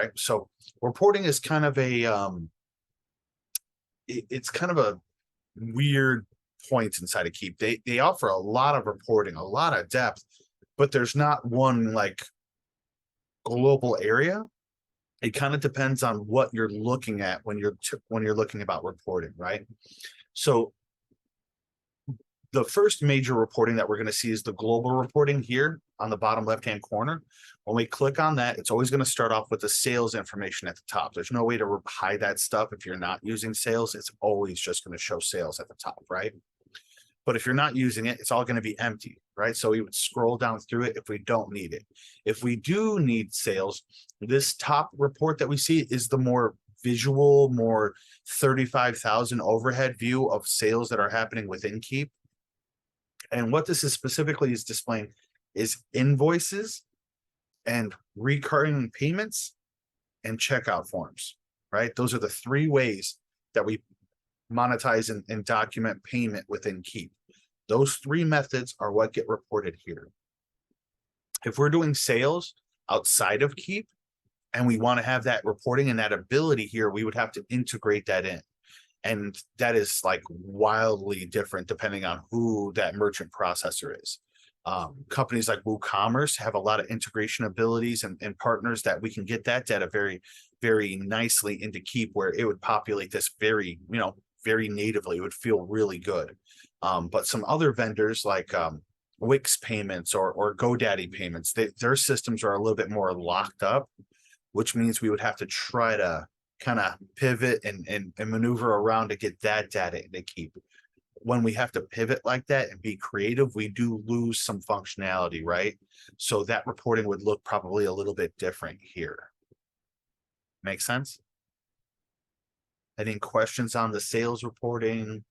right? So reporting is kind of it's kind of a weird point inside of Keap. They offer a lot of reporting, a lot of depth, but there's not one like global area. It kind of depends on what you're looking at when you're looking about reporting, right? So the first major reporting that we're going to see is the global reporting here on the bottom left-hand corner. When we click on that, it's always going to start off with the sales information at the top. There's no way to hide that stuff. If you're not using sales, it's always just going to show sales at the top, right? But if you're not using it, it's all going to be empty, right? So we would scroll down through it if we don't need it. If we do need sales, this top report that we see is the more visual, more 35,000 overhead view of sales that are happening within Keap. And what this is specifically is displaying is invoices and recurring payments and checkout forms, right? Those are the three ways that we monetize and document payment within Keap. Those three methods are what get reported here. If we're doing sales outside of Keap and we want to have that reporting and that ability here, we would have to integrate that in. And that is like wildly different depending on who that merchant processor is. Companies like WooCommerce have a lot of integration abilities and partners that we can get that data very, very nicely into Keap, where it would populate this very, very natively. It would feel really good. But some other vendors like Wix payments or GoDaddy payments, their systems are a little bit more locked up, which means we would have to try to kind of pivot and maneuver around to get that data into Keap. When we have to pivot like that and be creative, we do lose some functionality, right? So that reporting would look probably a little bit different here. Make sense? Any questions on the sales reporting?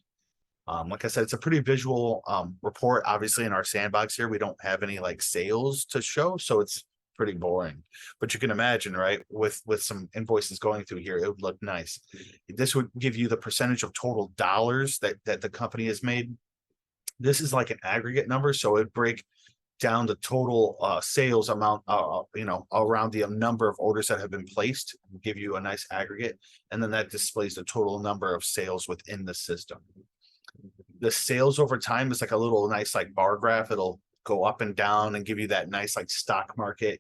Like I said, it's a pretty visual report. Obviously, in our sandbox here, we don't have any like sales to show, so it's pretty boring. But you can imagine, right, with some invoices going through here, it would look nice. This would give you the percentage of total dollars that the company has made. This is like an aggregate number, so it would break down the total sales amount, around the number of orders that have been placed, give you a nice aggregate, and then that displays the total number of sales within the system. The sales over time is like a little nice like bar graph. It'll go up and down and give you that nice like stock market,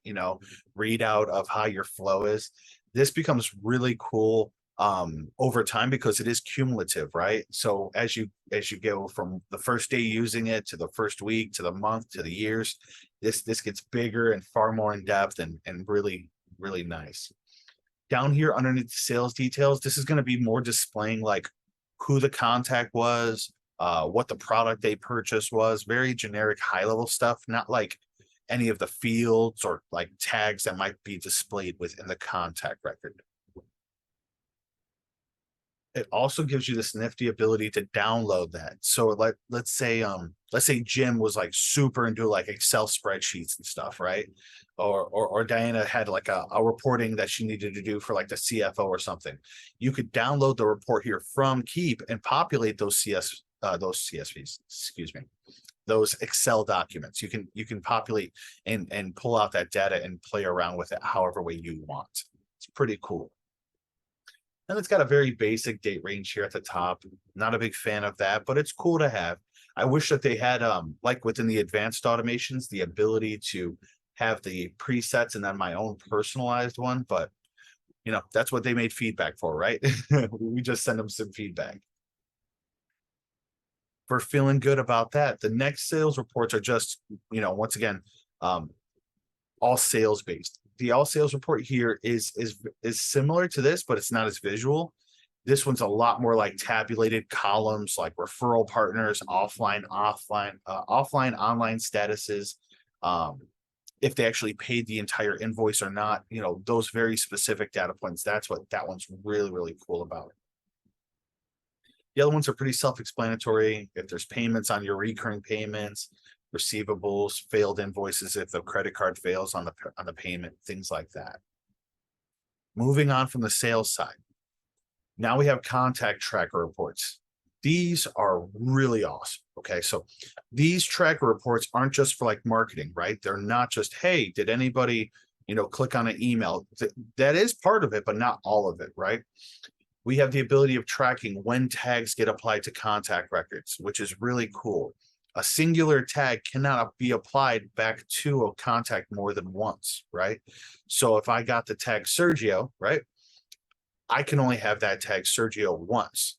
readout of how your flow is. This becomes really cool over time because it is cumulative, right? So as you go from the first day using it to the first week to the month to the years, this gets bigger and far more in depth and really, really nice. Down here underneath the sales details, this is going to be more displaying like who the contact was, what the product they purchased was, very generic high level stuff, not like any of the fields or like tags that might be displayed within the contact record. It also gives you this nifty ability to download that. So let's say Jim was like super into like Excel spreadsheets and stuff, right? Or Diana had like a reporting that she needed to do for like the CFO or something. You could download the report here from Keap and populate those CSVs, those Excel documents. You can populate and pull out that data and play around with it however way you want. It's pretty cool. And it's got a very basic date range here at the top. Not a big fan of that, but it's cool to have. I wish that they had, like within the advanced automations, the ability to have the presets and then my own personalized one. But, that's what they made feedback for, right? We just send them some feedback. For feeling good about that, the next sales reports are just, once again, all sales based. The all sales report here is similar to this, but it's not as visual. This one's a lot more like tabulated columns, like referral partners, offline, online statuses, if they actually paid the entire invoice or not, those very specific data points. That's what that one's really, really cool about. The other ones are pretty self-explanatory. If there's payments on your recurring payments, receivables, failed invoices, if the credit card fails on the payment, things like that. Moving on from the sales side. Now we have contact tracker reports. These are really awesome. Okay, so these tracker reports aren't just for like marketing, right? They're not just, hey, did anybody click on an email. That is part of it, but not all of it, right? We have the ability of tracking when tags get applied to contact records, which is really cool. A singular tag cannot be applied back to a contact more than once, right? So if I got the tag Sergio, right, I can only have that tag Sergio once.